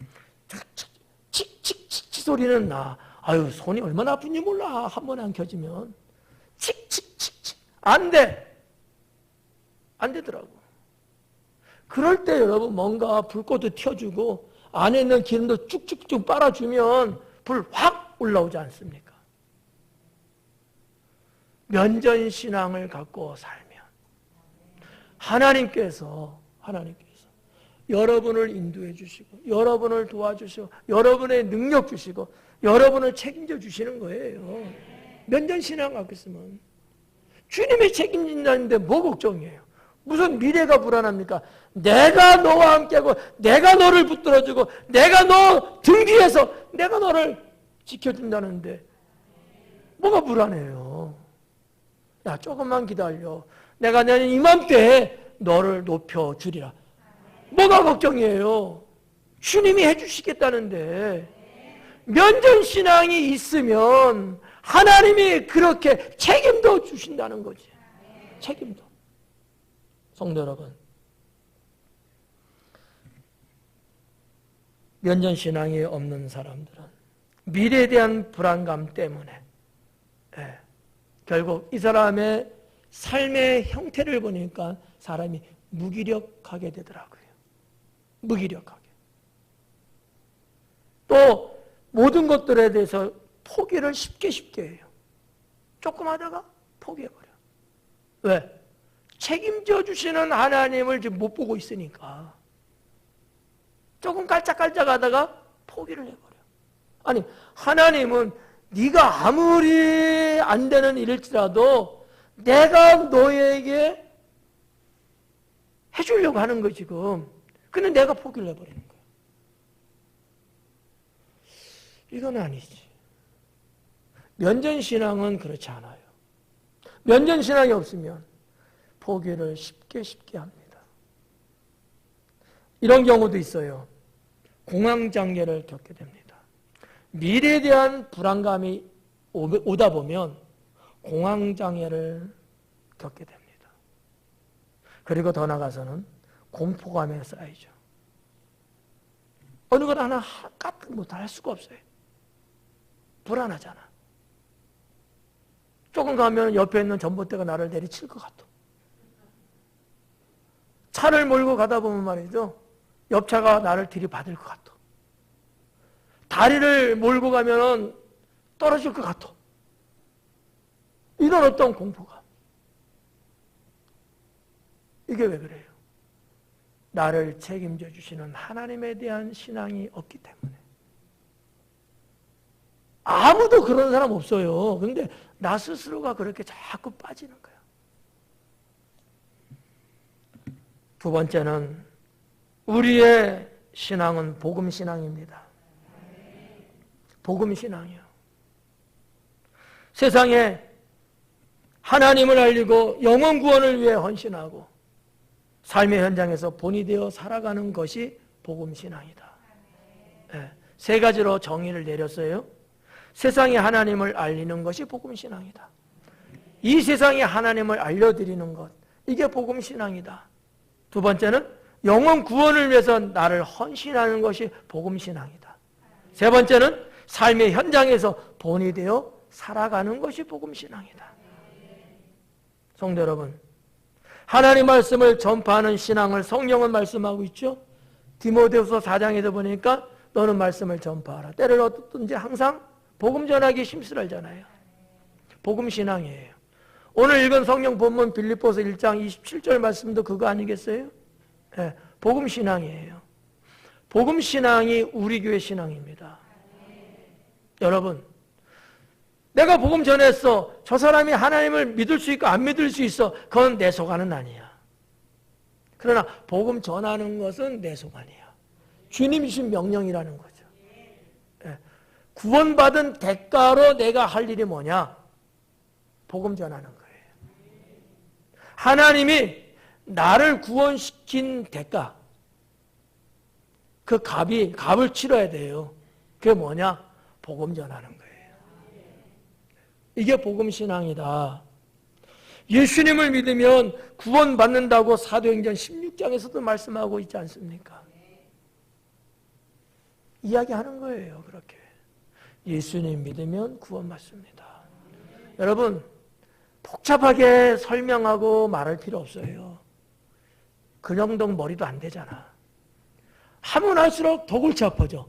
칙칙칙칙 소리는 나. 아유, 손이 얼마나 아픈지 몰라. 한 번에 안 켜지면. 칙칙칙칙. 안 돼. 안 되더라고. 그럴 때 여러분 뭔가 불꽃도 튀어주고 안에 있는 기름도 쭉쭉쭉 빨아주면 불 확 올라오지 않습니까? 면전신앙을 갖고 살면 하나님께서 여러분을 인도해 주시고 여러분을 도와주시고 여러분의 능력 주시고 여러분을 책임져 주시는 거예요. 면전신앙 갖고 있으면 주님이 책임진다는데 뭐 걱정이에요? 무슨 미래가 불안합니까? 내가 너와 함께하고 내가 너를 붙들어주고 내가 너 등 뒤에서 내가 너를 지켜준다는데 뭐가 불안해요? 야, 조금만 기다려. 내가 내년 이맘때에 너를 높여주리라. 뭐가 걱정이에요? 주님이 해주시겠다는데. 면전신앙이 있으면 하나님이 그렇게 책임도 주신다는 거지. 책임도. 성도 여러분, 면전신앙이 없는 사람들은 미래에 대한 불안감 때문에 결국 이 사람의 삶의 형태를 보니까 사람이 무기력하게 되더라고요. 무기력하게. 또 모든 것들에 대해서 포기를 쉽게 해요. 조금 하다가 포기해버려. 왜? 책임져 주시는 하나님을 지금 못 보고 있으니까. 조금 깔짝깔짝 하다가 포기를 해버려. 아니, 하나님은 네가 아무리 안 되는 일일지라도 내가 너에게 해주려고 하는 거 지금. 근데 내가 포기를 해버리는 거야. 이건 아니지. 면전신앙은 그렇지 않아요. 면전신앙이 없으면 포기를 쉽게 합니다. 이런 경우도 있어요. 공황장애를 겪게 됩니다. 미래에 대한 불안감이 오다 보면 공황장애를 겪게 됩니다. 그리고 더 나아가서는 공포감에 쌓이죠. 어느 것 하나 까딱 못할 할 수가 없어요. 불안하잖아. 조금 가면 옆에 있는 전봇대가 나를 내리칠 것 같아. 차를 몰고 가다 보면 말이죠. 옆차가 나를 들이받을 것 같아. 다리를 몰고 가면 떨어질 것 같아. 이런 어떤 공포감. 이게 왜 그래요? 나를 책임져 주시는 하나님에 대한 신앙이 없기 때문에. 아무도 그런 사람 없어요. 근데 나 스스로가 그렇게 자꾸 빠지는 거예요. 두 번째는 우리의 신앙은 복음신앙입니다. 복음신앙이요. 세상에 하나님을 알리고 영혼 구원을 위해 헌신하고 삶의 현장에서 본이 되어 살아가는 것이 복음신앙이다. 네, 세 가지로 정의를 내렸어요. 세상에 하나님을 알리는 것이 복음신앙이다. 이 세상에 하나님을 알려드리는 것, 이게 복음신앙이다. 두 번째는 영혼 구원을 위해서 나를 헌신하는 것이 복음신앙이다. 세 번째는 삶의 현장에서 본이 되어 살아가는 것이 복음신앙이다. 성도 여러분, 하나님 말씀을 전파하는 신앙을 성령은 말씀하고 있죠. 디모데후서 4장에도 보니까 너는 말씀을 전파하라. 때를 얻든지 항상 복음 전하기 힘쓰라잖아요. 복음신앙이에요. 오늘 읽은 성령 본문 빌립보서 1장 27절 말씀도 그거 아니겠어요? 네, 복음신앙이에요. 복음신앙이 우리 교회 신앙입니다. 여러분, 내가 복음 전했어. 저 사람이 하나님을 믿을 수 있고 안 믿을 수 있어. 그건 내 소관은 아니야. 그러나 복음 전하는 것은 내 소관이야. 주님이 주신 명령이라는 거죠. 네. 구원받은 대가로 내가 할 일이 뭐냐? 복음 전하는 거예요. 하나님이 나를 구원시킨 대가, 그 값을 치러야 돼요. 그게 뭐냐? 복음 전하는 거예요. 이게 복음신앙이다. 예수님을 믿으면 구원받는다고 사도행전 16장에서도 말씀하고 있지 않습니까? 이야기하는 거예요. 그렇게 예수님 믿으면 구원받습니다. 여러분, 복잡하게 설명하고 말할 필요 없어요. 그 정도 머리도 안 되잖아. 하면 할수록 더 골치 아파져.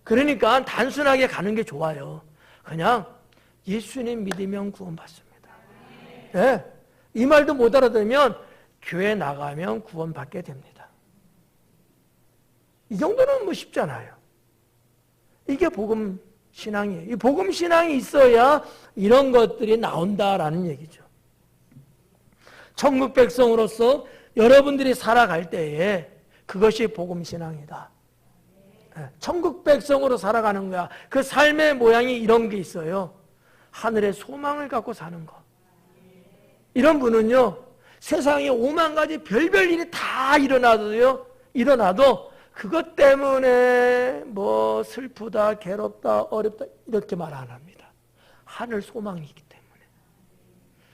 그러니까 단순하게 가는 게 좋아요. 그냥 예수님 믿으면 구원받습니다. 네, 이 말도 못 알아들으면 교회 나가면 구원받게 됩니다. 이 정도는 뭐 쉽잖아요. 이게 복음신앙이에요. 이 복음신앙이 있어야 이런 것들이 나온다라는 얘기죠. 천국 백성으로서 여러분들이 살아갈 때에 그것이 복음신앙이다. 천국 백성으로 살아가는 거야. 그 삶의 모양이 이런 게 있어요. 하늘의 소망을 갖고 사는 것. 이런 분은요, 세상에 5만 가지 별별 일이 다 일어나도 그것 때문에 뭐 슬프다, 괴롭다, 어렵다 이렇게 말 안 합니다. 하늘 소망이 있기 때문에.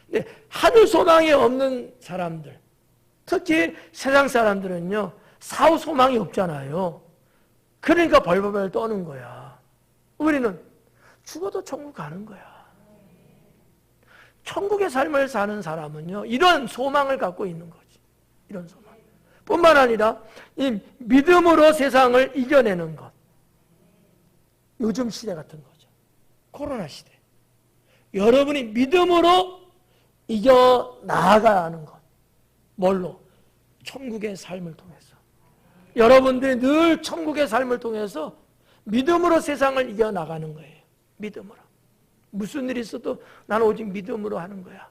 근데 하늘 소망이 없는 사람들, 특히 세상 사람들은요, 사후 소망이 없잖아요. 그러니까 벌벌벌 떠는 거야. 우리는 죽어도 천국 가는 거야. 천국의 삶을 사는 사람은요, 이런 소망을 갖고 있는 거지. 이런 소망. 뿐만 아니라 이 믿음으로 세상을 이겨내는 것. 요즘 시대 같은 거죠. 코로나 시대. 여러분이 믿음으로 이겨 나아가야 하는 것. 뭘로? 천국의 삶을 통해서. 여러분들이 늘 천국의 삶을 통해서 믿음으로 세상을 이겨 나가는 거예요. 믿음으로. 무슨 일이 있어도 나는 오직 믿음으로 하는 거야.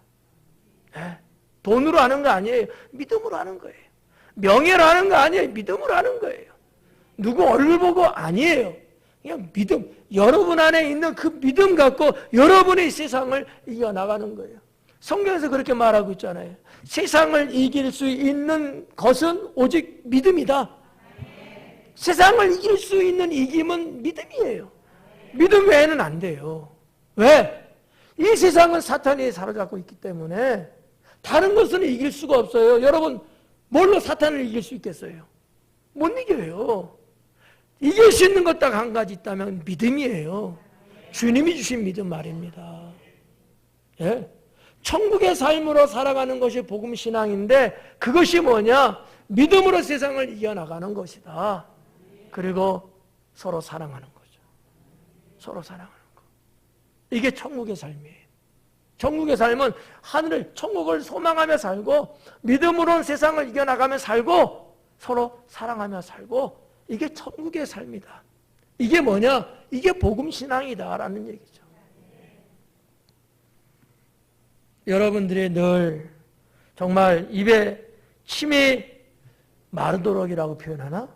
네. 돈으로 하는 거 아니에요. 믿음으로 하는 거예요. 명예로 하는 거 아니에요. 믿음으로 하는 거예요. 누구 얼굴 보고 아니에요. 그냥 믿음. 여러분 안에 있는 그 믿음 갖고 여러분의 세상을 이겨나가는 거예요. 성경에서 그렇게 말하고 있잖아요. 세상을 이길 수 있는 것은 오직 믿음이다. 세상을 이길 수 있는 이김은 믿음이에요. 믿음 외에는 안 돼요. 왜? 이 세상은 사탄이 사로잡고 있기 때문에 다른 것은 이길 수가 없어요. 여러분, 뭘로 사탄을 이길 수 있겠어요? 못 이겨요. 이길 수 있는 것 딱 한 가지 있다면 믿음이에요. 주님이 주신 믿음 말입니다. 예? 천국의 삶으로 살아가는 것이 복음신앙인데 그것이 뭐냐? 믿음으로 세상을 이겨나가는 것이다. 그리고 서로 사랑하는 거죠. 서로 사랑하는 거. 이게 천국의 삶이에요. 천국의 삶은 하늘을, 천국을 소망하며 살고 믿음으로는 세상을 이겨나가며 살고 서로 사랑하며 살고 이게 천국의 삶이다. 이게 뭐냐? 이게 복음신앙이다라는 얘기죠. 여러분들이 늘 정말 입에 침이 마르도록이라고 표현하나?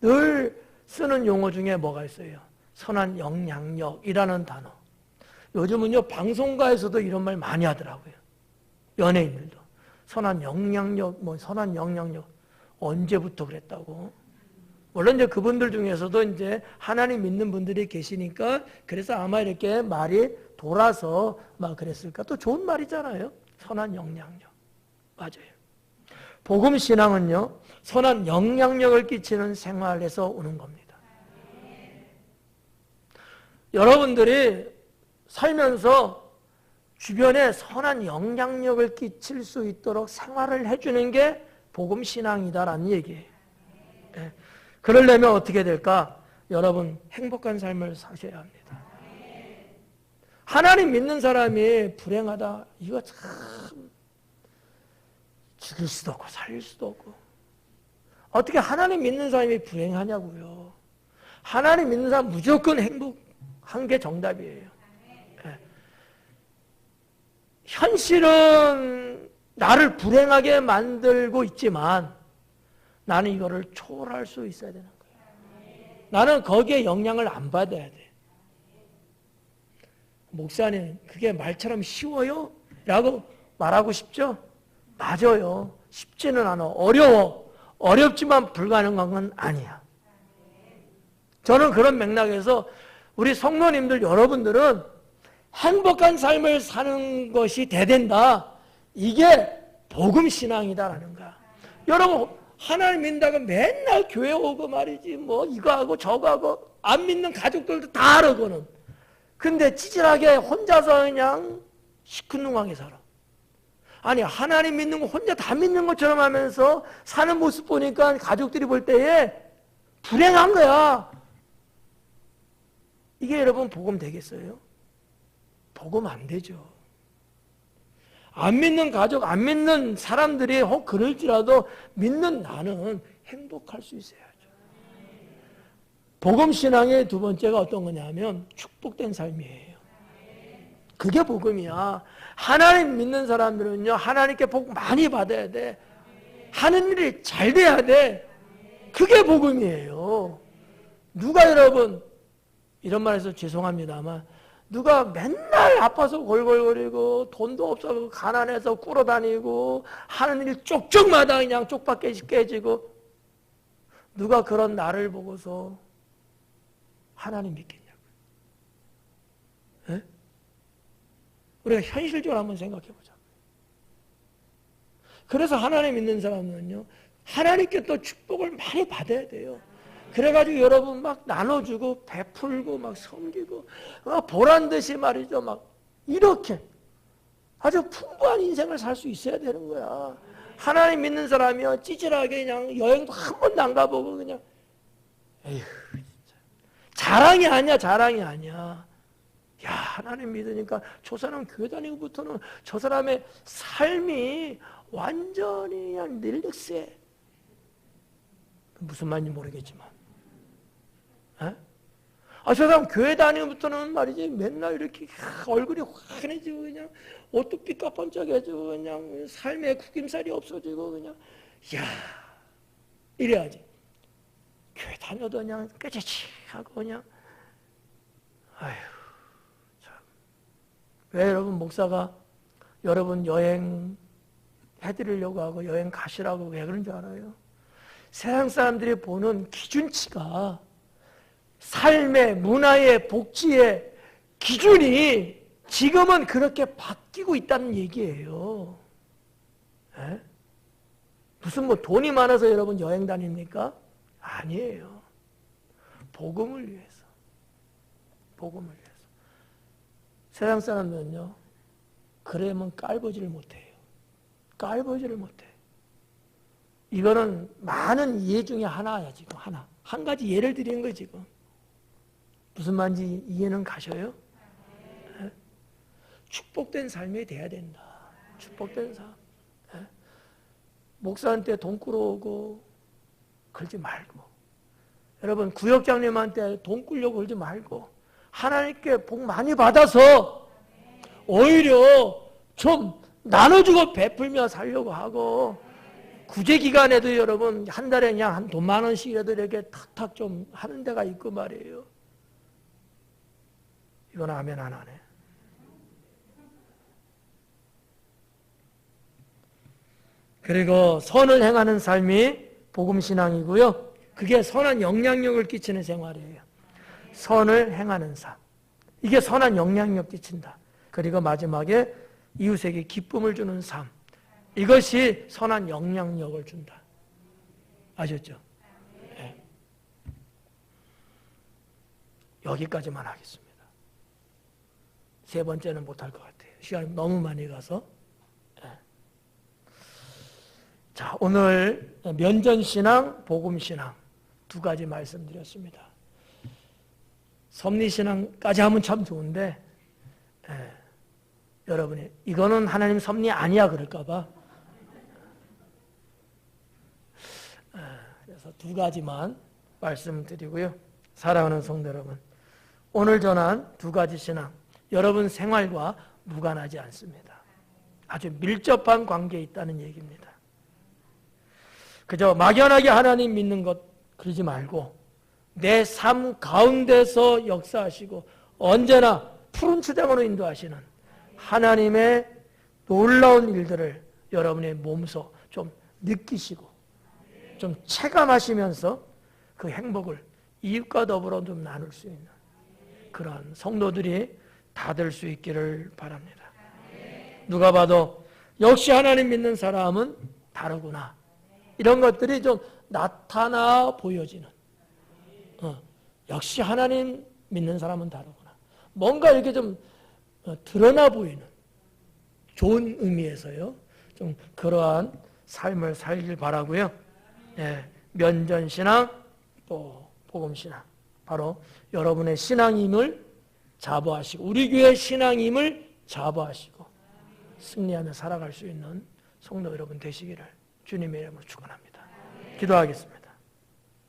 늘 쓰는 용어 중에 뭐가 있어요? 선한 영향력이라는 단어. 요즘은요, 방송가에서도 이런 말 많이 하더라고요. 연예인들도. 선한 영향력, 선한 영향력. 언제부터 그랬다고? 물론 이제 그분들 중에서도 이제 하나님 믿는 분들이 계시니까 그래서 아마 이렇게 말이 돌아서 막 그랬을까? 또 좋은 말이잖아요. 선한 영향력. 맞아요. 복음 신앙은요, 선한 영향력을 끼치는 생활에서 오는 겁니다. 여러분들이 살면서 주변에 선한 영향력을 끼칠 수 있도록 생활을 해주는 게 복음 신앙이다라는 얘기예요. 예. 그러려면 어떻게 될까? 여러분 행복한 삶을 사셔야 합니다. 하나님 믿는 사람이 불행하다, 이거 참 죽일 수도 없고 살릴 수도 없고. 어떻게 하나님 믿는 사람이 불행하냐고요. 하나님 믿는 사람 무조건 행복한 게 정답이에요. 예. 현실은 나를 불행하게 만들고 있지만 나는 이거를 초월할 수 있어야 되는 거예요. 나는 거기에 영향을 안 받아야 돼. 목사님, 그게 말처럼 쉬워요? 라고 말하고 싶죠? 맞아요. 쉽지는 않아. 어려워. 어렵지만 불가능한 건 아니야. 저는 그런 맥락에서 우리 성도님들 여러분들은 행복한 삶을 사는 것이 대된다. 이게 복음신앙이다라는 거야. 여러분 하나님 믿는다고 맨날 교회 오고 말이지 뭐 이거 하고 저거 하고 안 믿는 가족들도 다 알아거든. 근데 찌질하게 혼자서 그냥 시큰둥하게 살아. 아니 하나님 믿는 거 혼자 다 믿는 것처럼 하면서 사는 모습 보니까 가족들이 볼 때에 불행한 거야. 이게 여러분 복음 되겠어요? 복음 안 되죠. 안 믿는 가족, 안 믿는 사람들이 혹 그럴지라도 믿는 나는 행복할 수 있어야죠. 복음신앙의 두 번째가 어떤 거냐면 축복된 삶이에요. 그게 복음이야. 하나님 믿는 사람들은요, 하나님께 복 많이 받아야 돼. 하는 일이 잘 돼야 돼. 그게 복음이에요. 누가 여러분, 이런 말해서 죄송합니다만, 누가 맨날 아파서 골골거리고 돈도 없어서 가난해서 꿇어다니고 하는 일 쪽쪽마다 그냥 쪽밖에 깨지고 누가 그런 나를 보고서 하나님 믿겠냐고요. 네? 우리가 현실적으로 한번 생각해 보자고요. 그래서 하나님 믿는 사람은요, 하나님께 또 축복을 많이 받아야 돼요. 그래가지고 여러분 막 나눠주고 베풀고 막 섬기고 보란듯이 말이죠. 막 이렇게 아주 풍부한 인생을 살 수 있어야 되는 거야. 하나님 믿는 사람이요, 찌질하게 그냥 여행도 한 번도 안 가보고 그냥 에휴 진짜 자랑이 아니야. 자랑이 아니야. 야 하나님 믿으니까 저 사람 교회 다니고부터는 저 사람의 삶이 완전히 그냥 릴렉스해. 무슨 말인지 모르겠지만 저 사람 교회 다니면부터는 말이지 맨날 이렇게 얼굴이 환해지고 그냥 옷도 삐까뻔쩍해지고 그냥 삶에 구김살이 없어지고 그냥 야 이래야지. 교회 다녀도 그냥 깨지치 하고 그냥 아휴 참. 왜 여러분 목사가 여러분 여행 해드리려고 하고 여행 가시라고 왜 그런 줄 알아요? 세상 사람들이 보는 기준치가 삶의, 문화의, 복지의 기준이 지금은 그렇게 바뀌고 있다는 얘기예요. 에? 무슨 뭐 돈이 많아서 여러분 여행 다닙니까? 아니에요. 복음을 위해서. 복음을 위해서. 세상 사람들은요, 그러면 깔보지를 못해요. 깔보지를 못해. 이거는 많은 예 중에 하나야, 지금 하나. 한 가지 예를 드리는 거예요, 지금. 무슨 말인지 이해는 가셔요? 네? 축복된 삶이 돼야 된다. 축복된 삶. 네? 목사한테 돈 끌어오고 그러지 말고. 여러분 구역장님한테 돈 꾸려고 그러지 말고 하나님께 복 많이 받아서 오히려 좀 나눠주고 베풀며 살려고 하고 구제기간에도 여러분 한 달에 그냥 한 돈 10,000원씩이라도 이렇게 탁탁 좀 하는 데가 있고 말이에요. 이건 아멘 안 하네. 그리고 선을 행하는 삶이 복음신앙이고요. 그게 선한 영향력을 끼치는 생활이에요. 선을 행하는 삶. 이게 선한 영향력 끼친다. 그리고 마지막에 이웃에게 기쁨을 주는 삶. 이것이 선한 영향력을 준다. 아셨죠? 네. 여기까지만 하겠습니다. 세 번째는 못할 것 같아요. 시간이 너무 많이 가서. 네. 자, 오늘 면전신앙, 복음신앙 두 가지 말씀드렸습니다. 섭리신앙까지 하면 참 좋은데 여러분이 이거는 하나님 섭리 아니야 그럴까 봐 그래서 두 가지만 말씀드리고요. 사랑하는 성도 여러분, 오늘 전한 두 가지 신앙 여러분 생활과 무관하지 않습니다. 아주 밀접한 관계에 있다는 얘기입니다. 그저 막연하게 하나님 믿는 것 그러지 말고 내 삶 가운데서 역사하시고 언제나 푸른 추장으로 인도하시는 하나님의 놀라운 일들을 여러분의 몸소 좀 느끼시고 좀 체감하시면서 그 행복을 이웃과 더불어 좀 나눌 수 있는 그런 성도들이 다 될 수 있기를 바랍니다. 누가 봐도 역시 하나님 믿는 사람은 다르구나. 이런 것들이 좀 나타나 보여지는 역시 하나님 믿는 사람은 다르구나. 뭔가 이렇게 좀 드러나 보이는 좋은 의미에서요. 좀 그러한 삶을 살길 바라고요. 네, 면전신앙 또 복음신앙 바로 여러분의 신앙임을 자부하시고 우리 교회 신앙임을 자부하시고 승리하며 살아갈 수 있는 성도 여러분 되시기를 주님의 이름으로 축원합니다. 기도하겠습니다.